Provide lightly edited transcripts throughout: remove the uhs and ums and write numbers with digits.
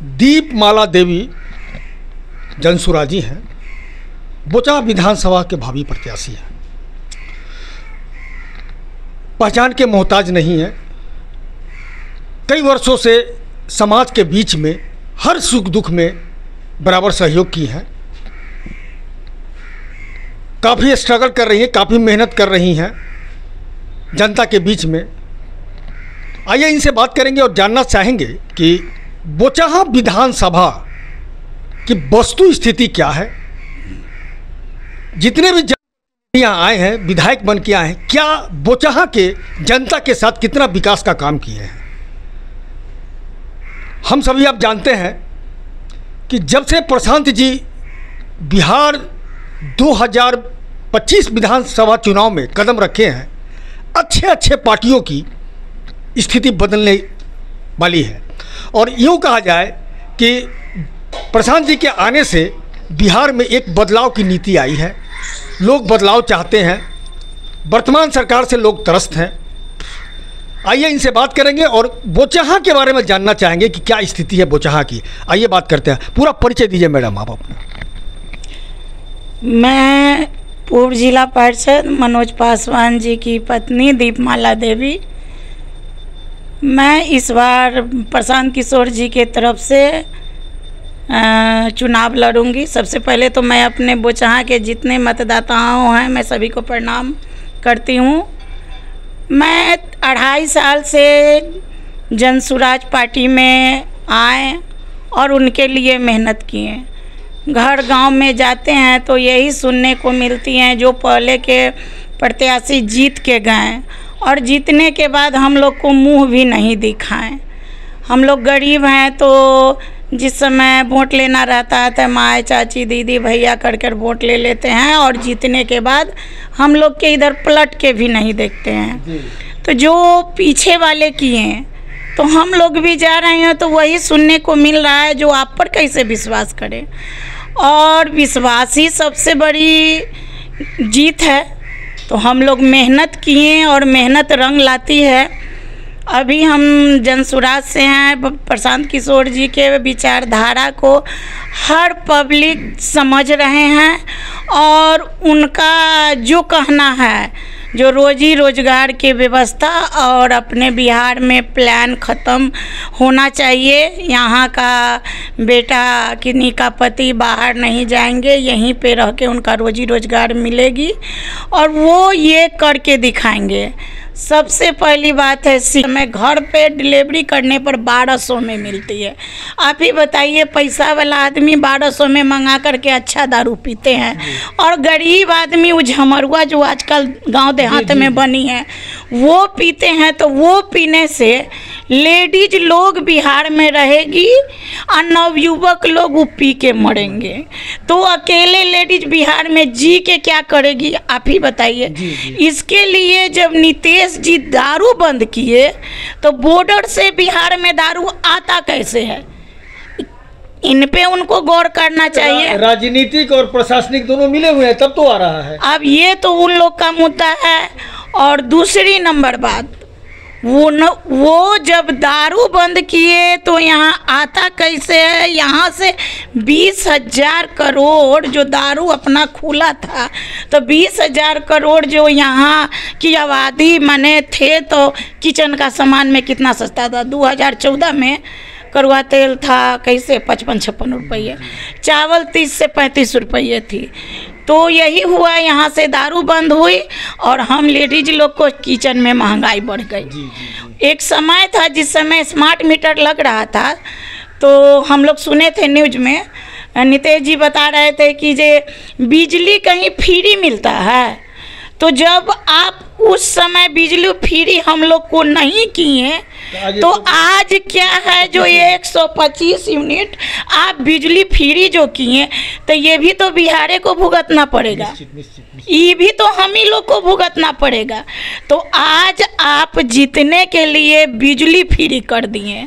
दीपमाला देवी जनसुराजी हैं, बोचा विधानसभा के भावी प्रत्याशी हैं। पहचान के मोहताज नहीं है। कई वर्षों से समाज के बीच में हर सुख दुख में बराबर सहयोग की है। काफ़ी स्ट्रगल कर रही हैं, काफ़ी मेहनत कर रही हैं जनता के बीच में। आइए इनसे बात करेंगे और जानना चाहेंगे कि बोचाहा विधानसभा की वस्तु स्थिति क्या है। जितने भी यहाँ आए हैं, विधायक बन के आए हैं, क्या बोचाहा के जनता के साथ कितना विकास का काम किए हैं। हम सभी आप जानते हैं कि जब से प्रशांत जी बिहार 2025 विधानसभा चुनाव में कदम रखे हैं, अच्छे अच्छे पार्टियों की स्थिति बदलने वाली है। और यूँ कहा जाए कि प्रशांत जी के आने से बिहार में एक बदलाव की नीति आई है। लोग बदलाव चाहते हैं। वर्तमान सरकार से लोग त्रस्त हैं। आइए इनसे बात करेंगे और बोचाहा के बारे में जानना चाहेंगे कि क्या स्थिति है बोचाहा की। आइए बात करते हैं। पूरा परिचय दीजिए मैडम आप अपना। मैं पूर्व जिला पार्षद मनोज पासवान जी की पत्नी दीपमाला देवी। मैं इस बार प्रशांत किशोर जी के तरफ से चुनाव लड़ूंगी। सबसे पहले तो मैं अपने बोचाहा के जितने मतदाताओं हैं मैं सभी को प्रणाम करती हूँ। मैं 2.5 साल से जनसुराज पार्टी में आए और उनके लिए मेहनत किए। घर गांव में जाते हैं तो यही सुनने को मिलती हैं जो पहले के प्रत्याशी जीत के गए और जीतने के बाद हम लोग को मुंह भी नहीं दिखाएं। हम लोग गरीब हैं तो जिस समय वोट लेना रहता है तो माँ चाची दीदी भैया कर वोट ले लेते हैं और जीतने के बाद हम लोग के इधर पलट के भी नहीं देखते हैं। तो जो पीछे वाले किए तो हम लोग भी जा रहे हैं तो वही सुनने को मिल रहा है, जो आप पर कैसे विश्वास करें। और विश्वास ही सबसे बड़ी जीत है। तो हम लोग मेहनत किए और मेहनत रंग लाती है। अभी हम जनसुराज से हैं। प्रशांत किशोर जी के विचारधारा को हर पब्लिक समझ रहे हैं और उनका जो कहना है, जो रोजी रोजगार की व्यवस्था और अपने बिहार में प्लान ख़त्म होना चाहिए। यहाँ का बेटा किन्हीं का पति बाहर नहीं जाएंगे, यहीं पे रह के उनका रोजी रोजगार मिलेगी और वो ये करके दिखाएंगे। सबसे पहली बात है हमें घर पे डिलीवरी करने पर 1200 में मिलती है। आप ही बताइए, पैसा वाला आदमी 1200 में मंगा करके अच्छा दारू पीते हैं और गरीब आदमी वो झमरुआ जो आजकल गांव देहात में बनी है वो पीते हैं। तो वो पीने से लेडीज लोग बिहार में रहेगी और नवयुवक लोग वो पी के मरेंगे। तो अकेले लेडीज बिहार में जी के क्या करेगी, आप ही बताइए। इसके लिए जब नीतीश जी दारू बंद किए तो बॉर्डर से बिहार में दारू आता कैसे है, इन पे उनको गौर करना चाहिए। राजनीतिक और प्रशासनिक दोनों मिले हुए हैं तब तो आ रहा है। अब ये तो उन लोग का मुद्दा है। और दूसरी नंबर बात, वो जब दारू बंद किए तो यहाँ आता कैसे है। यहाँ से 20,000 करोड़ जो दारू अपना खुला था, तो 20,000 करोड़ जो यहाँ की आबादी माने थे तो किचन का सामान में कितना सस्ता था। 2014 में कड़वा तेल था कैसे 55-56 रुपये, चावल 30 से 35 रुपये थी। तो यही हुआ, यहाँ से दारू बंद हुई और हम लेडीज लोग को किचन में महंगाई बढ़ गई। एक समय था जिस समय स्मार्ट मीटर लग रहा था तो हम लोग सुने थे न्यूज में, नीतीश जी बता रहे थे कि जे बिजली कहीं फ्री मिलता है। तो जब आप उस समय बिजली फ्री हम लोग को नहीं किए तो आज क्या है जो ये 125 यूनिट आप बिजली फ्री जो किए तो ये भी तो बिहार को भुगतना पड़ेगा। ये भी तो हम ही लोग को भुगतना पड़ेगा। तो आज आप जीतने के लिए बिजली फ्री कर दिए,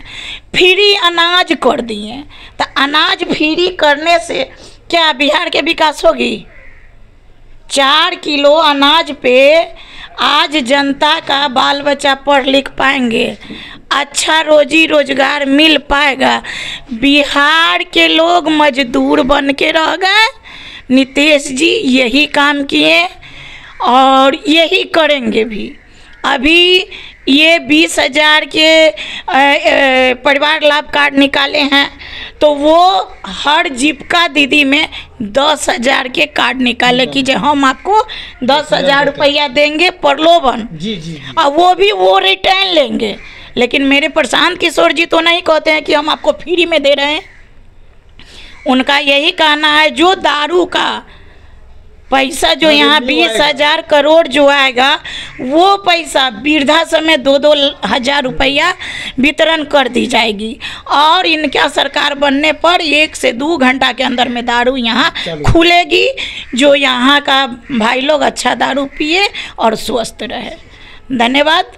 फ्री अनाज कर दिए। तो अनाज फ्री करने से क्या बिहार के विकास होगी? 4 किलो अनाज पे आज जनता का बाल बच्चा पढ़ लिख पाएंगे, अच्छा रोजी रोजगार मिल पाएगा। बिहार के लोग मजदूर बन के रह गए। नीतीश जी यही काम किए और यही करेंगे भी। अभी ये 20,000 के परिवार लाभ कार्ड निकाले हैं, तो वो हर जीविका दीदी में 10,000 के कार्ड निकाले कि जो हम आपको 10,000 रुपया देंगे प्रलोभन जी जी। और वो भी वो रिटर्न लेंगे। लेकिन मेरे प्रशांत किशोर जी तो नहीं कहते हैं कि हम आपको फ्री में दे रहे हैं। उनका यही कहना है जो दारू का पैसा जो यहाँ 20,000 करोड़ जो आएगा, वो पैसा वृद्धाश्रम में 2-2 हज़ार रुपया वितरण कर दी जाएगी। और इनका सरकार बनने पर 1 से 2 घंटा के अंदर में दारू यहाँ खुलेगी, जो यहाँ का भाई लोग अच्छा दारू पिए और स्वस्थ रहे। धन्यवाद।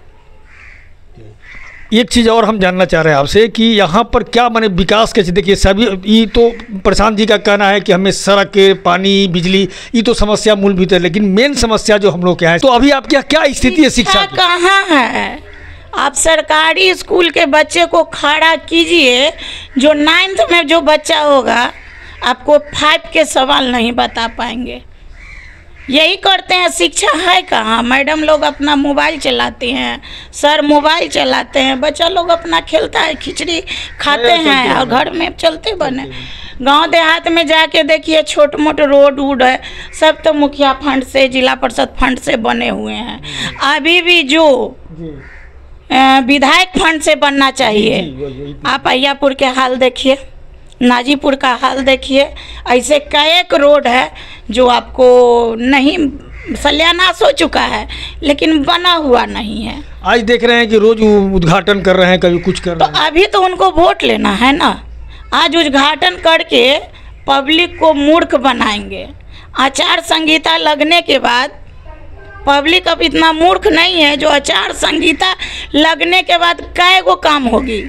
एक चीज़ और हम जानना चाह रहे हैं आपसे कि यहाँ पर क्या माने विकास कैसे, देखिए सभी ये तो प्रशांत जी का कहना है कि हमें सड़क, पानी, बिजली ये तो समस्या मूलभूत है, लेकिन मेन समस्या जो हम लोग के यहाँ है, तो अभी आपकी क्या स्थिति है शिक्षा की? कहाँ है? आप सरकारी स्कूल के बच्चे को खड़ा कीजिए, जो 9th में जो बच्चा होगा आपको 5 के सवाल नहीं बता पाएंगे। यही करते हैं। शिक्षा है कहाँ? मैडम लोग अपना मोबाइल चलाते हैं, सर मोबाइल चलाते हैं, बच्चा लोग अपना खेलता है, खिचड़ी खाते हैं और घर में चलते बने। गांव देहात में जाके देखिए छोटे मोटे रोड वूड है, सब तो मुखिया फंड से, जिला परिषद फंड से बने हुए हैं। अभी भी जो विधायक फंड से बनना चाहिए। आप अय्यापुर के हाल देखिए, नाजीपुर का हाल देखिए, ऐसे कई रोड है जो आपको नहीं, सत्यानाश हो चुका है लेकिन बना हुआ नहीं है। आज देख रहे हैं कि रोज उद्घाटन कर रहे हैं, कभी कुछ कर रहे हैं। तो अभी तो उनको वोट लेना है ना। आज उद्घाटन करके पब्लिक को मूर्ख बनाएंगे। आचार संहिता लगने के बाद पब्लिक अब इतना मूर्ख नहीं है, जो आचार संहिता लगने के बाद कै गो काम होगी।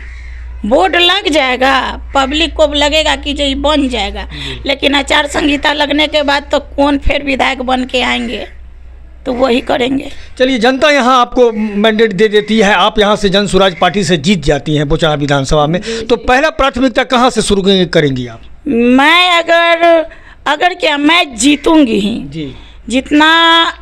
बोर्ड लग जाएगा, पब्लिक को लगेगा कि जो ये बन जाएगा, लेकिन आचार संहिता लगने के बाद तो कौन फिर विधायक बन के आएंगे, तो वही करेंगे। चलिए, जनता यहाँ आपको मैंडेट दे देती है, आप यहाँ से जन स्वराज पार्टी से जीत जाती हैं बोचाहा विधानसभा में, तो पहला प्राथमिकता कहाँ से शुरू करेंगी आप? मैं अगर क्या मैं जीतूंगी ही जी। जितना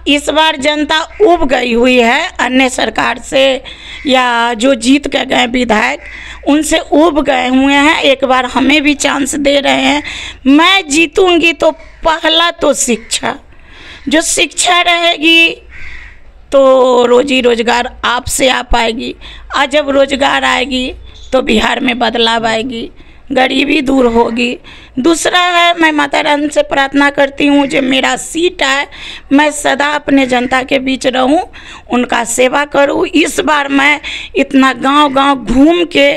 इस बार जनता उब गई हुई है अन्य सरकार से, या जो जीत के गए विधायक उनसे उब गए हुए हैं, एक बार हमें भी चांस दे रहे हैं। मैं जीतूंगी तो पहला तो शिक्षा, जो शिक्षा रहेगी तो रोजी रोजगार आपसे आ पाएगी, और जब रोजगार आएगी तो बिहार में बदलाव आएगी, गरीबी दूर होगी। दूसरा है, मैं माता रानी से प्रार्थना करती हूँ जो मेरा सीट है, मैं सदा अपने जनता के बीच रहूँ, उनका सेवा करूँ। इस बार मैं इतना गांव-गांव घूम के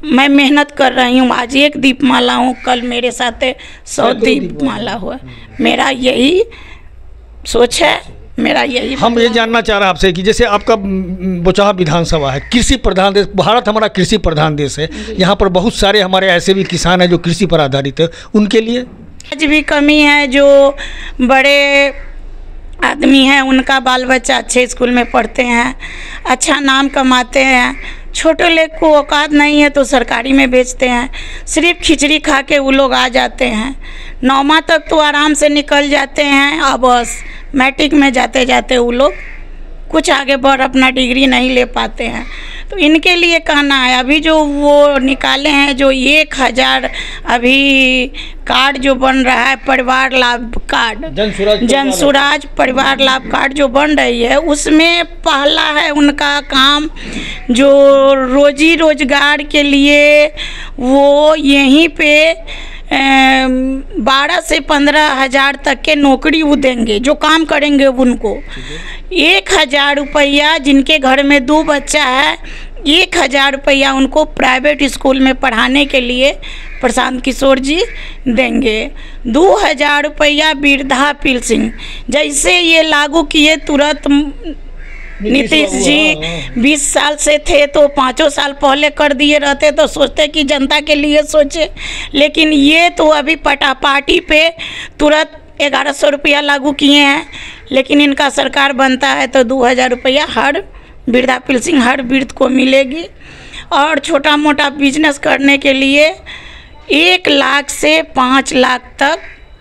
मैं मेहनत कर रही हूँ। आज 1 दीपमाला हूँ, कल मेरे साथ 100 दीपमाला हुआ। मेरा यही सोच है, मेरा यही। हम ये जानना चाह रहे हैं आपसे कि जैसे आपका बोचाहा विधानसभा है, कृषि प्रधान देश, भारत हमारा कृषि प्रधान देश है, यहाँ पर बहुत सारे हमारे ऐसे भी किसान हैं जो कृषि पर आधारित है, उनके लिए आज भी कमी है। जो बड़े आदमी हैं उनका बाल बच्चा अच्छे स्कूल में पढ़ते हैं, अच्छा नाम कमाते हैं, छोटे लोग को औकात नहीं है तो सरकारी में भेजते हैं, सिर्फ खिचड़ी खा के वो लोग आ जाते हैं। 9वां तक तो आराम से निकल जाते हैं, और बस मैट्रिक में जाते जाते वो लोग कुछ आगे बढ़ अपना डिग्री नहीं ले पाते हैं। तो इनके लिए कहना है, अभी जो वो निकाले हैं जो 1,000 अभी कार्ड जो बन रहा है, परिवार लाभ कार्ड, जन स्वराज परिवार लाभ कार्ड जो बन रही है, उसमें पहला है उनका काम जो रोजी रोजगार के लिए वो यहीं पे 12 से 15 हज़ार तक के नौकरी वो देंगे, जो काम करेंगे उनको। 1,000 रुपया जिनके घर में 2 बच्चा है, 1,000 रुपया उनको प्राइवेट स्कूल में पढ़ाने के लिए प्रशांत किशोर जी देंगे। 2,000 रुपया वृद्धा पेंशन जैसे ये लागू किए, तुरंत नीतीश जी 20 साल से थे तो 5 साल पहले कर दिए रहते तो सोचते कि जनता के लिए सोचे, लेकिन ये तो अभी पार्टी पे तुरंत 1100 रुपया लागू किए हैं, लेकिन इनका सरकार बनता है तो 2000 रुपया हर वृद्धा पेंशन हर वृद्ध को मिलेगी। और छोटा मोटा बिजनेस करने के लिए 1 लाख से 5 लाख तक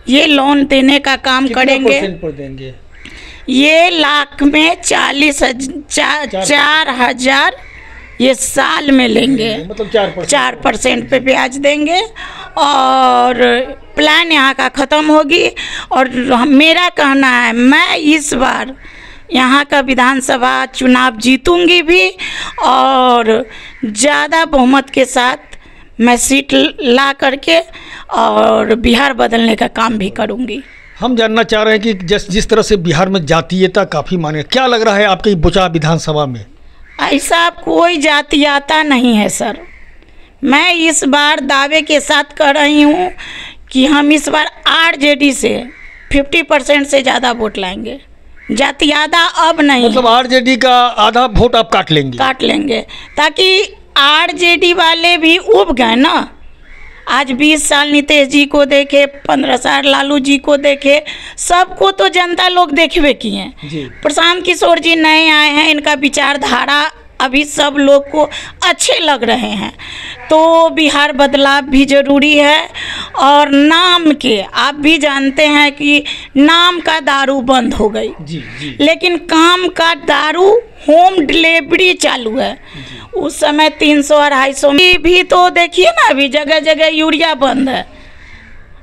ये लोन देने का काम करेंगे। पर देंगे? ये लाख में 4,000 ये साल में लेंगे, मतलब 4% पे ब्याज देंगे। और प्लान यहाँ का ख़त्म होगी। और मेरा कहना है, मैं इस बार यहाँ का विधानसभा चुनाव जीतूंगी भी और ज़्यादा बहुमत के साथ मैं सीट ला करके और बिहार बदलने का काम भी करूंगी। हम जानना चाह रहे हैं कि जिस तरह से बिहार में जातीयता काफ़ी माने, क्या लग रहा है आपके बोचा विधानसभा में? ऐसा कोई जातीयता नहीं है सर। मैं इस बार दावे के साथ कह रही हूँ कि हम इस बार आरजेडी से 50% से ज़्यादा वोट लाएंगे। जातीयता अब नहीं, मतलब आरजेडी का आधा वोट आप काट लेंगे, ताकि आरजेडी वाले भी उब गए ना। आज 20 साल नीतीश जी को देखे, 15 साल लालू जी को देखे, सबको तो जनता लोग देखबे किए हैं। प्रशांत किशोर जी नए आए हैं, इनका विचारधारा अभी सब लोग को अच्छे लग रहे हैं। तो बिहार बदलाव भी ज़रूरी है। और नाम के आप भी जानते हैं कि नाम का दारू बंद हो गई, लेकिन काम का दारू होम डिलीवरी चालू है। उस समय 300-250 भी तो देखिए ना, अभी जगह जगह यूरिया बंद है।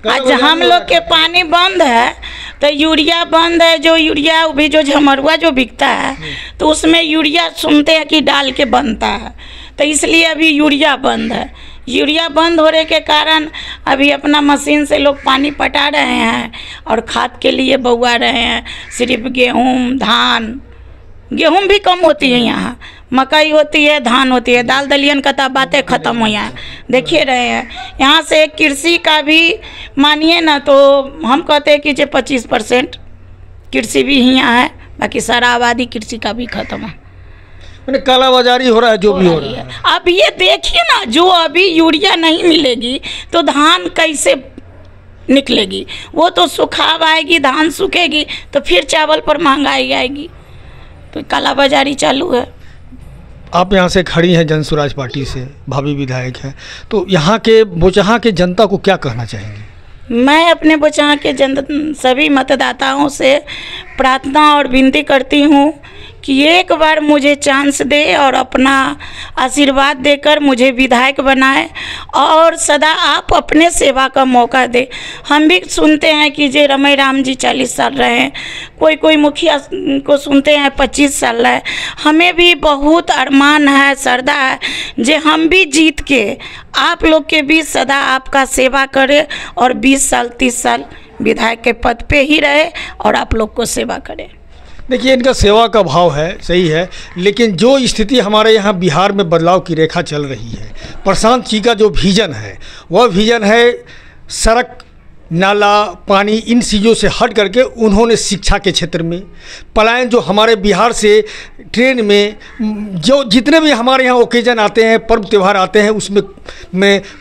आज हम लोग के पानी बंद है तो यूरिया बंद है। जो यूरिया भी जो झमरुआ जो बिकता है तो उसमें यूरिया सुनते हैं कि डाल के बनता है, तो इसलिए अभी यूरिया बंद है। यूरिया बंद होने के कारण अभी अपना मशीन से लोग पानी पटा रहे हैं और खाद के लिए बउआ रहे हैं। सिर्फ गेहूँ धान, गेहूँ भी कम होती है यहाँ, मकई होती है, धान होती है, दाल दलियन का तो बातें ख़त्म हो यहाँ देखिए रहे हैं। यहाँ से कृषि का भी मानिए ना तो हम कहते हैं कि जो 25% कृषि भी यहाँ है, बाकी सारा आबादी कृषि का भी ख़त्म है। मैंने कालाबाजारी हो रहा है, जो भी हो रहा है। अब ये देखिए ना, जो अभी यूरिया नहीं मिलेगी तो धान कैसे निकलेगी? वो तो सुखाव आएगी, धान सूखेगी तो फिर चावल पर महंगाई आएगी, तो कालाबाजारी चालू है। आप यहाँ से खड़ी हैं जनसुराज पार्टी से, भावी विधायक हैं, तो यहाँ के बोचहा के जनता को क्या कहना चाहेंगे? मैं अपने बोचहा के सभी मतदाताओं से प्रार्थना और विनती करती हूँ कि एक बार मुझे चांस दे और अपना आशीर्वाद देकर मुझे विधायक बनाए और सदा आप अपने सेवा का मौका दे। हम भी सुनते हैं कि जे रमई राम जी 40 साल रहे हैं, कोई मुखिया को सुनते हैं 25 साल रहे। हमें भी बहुत अरमान है, श्रद्धा है जे हम भी जीत के आप लोग के बीच सदा आपका सेवा करें और 20 साल 30 साल विधायक के पद पे ही रहे और आप लोग को सेवा करें। देखिए, इनका सेवा का भाव है, सही है, लेकिन जो स्थिति हमारे यहाँ बिहार में बदलाव की रेखा चल रही है, प्रशांत जी का जो विज़न है वह विज़न है सड़क, नाला, पानी, इन चीज़ों से हट करके उन्होंने शिक्षा के क्षेत्र में पलायन, जो हमारे बिहार से ट्रेन में जो जितने भी हमारे यहाँ ओकेजन आते हैं, पर्व त्यौहार आते हैं, उसमें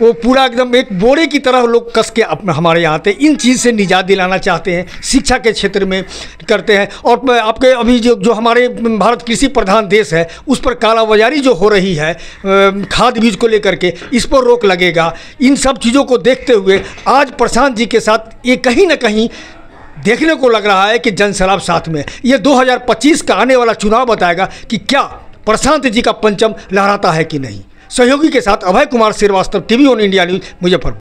वो पूरा एकदम एक बोरे की तरह लोग कस के हमारे यहाँ आते हैं। इन चीज़ से निजात दिलाना चाहते हैं, शिक्षा के क्षेत्र में करते हैं। और आपके अभी जो हमारे भारत कृषि प्रधान देश है, उस पर कालाबाजारी जो हो रही है खाद बीज को लेकर के, इस पर रोक लगेगा। इन सब चीज़ों को देखते हुए आज प्रशांत जी के साथ ये कहीं ना कहीं देखने को लग रहा है कि जनसैलाब साथ में। ये 2025 का आने वाला चुनाव बताएगा कि क्या प्रशांत जी का पंचम लहराता है कि नहीं। सहयोगी के साथ Abhay Kumar Shrivastava, TV on India News, Muzaffarpur.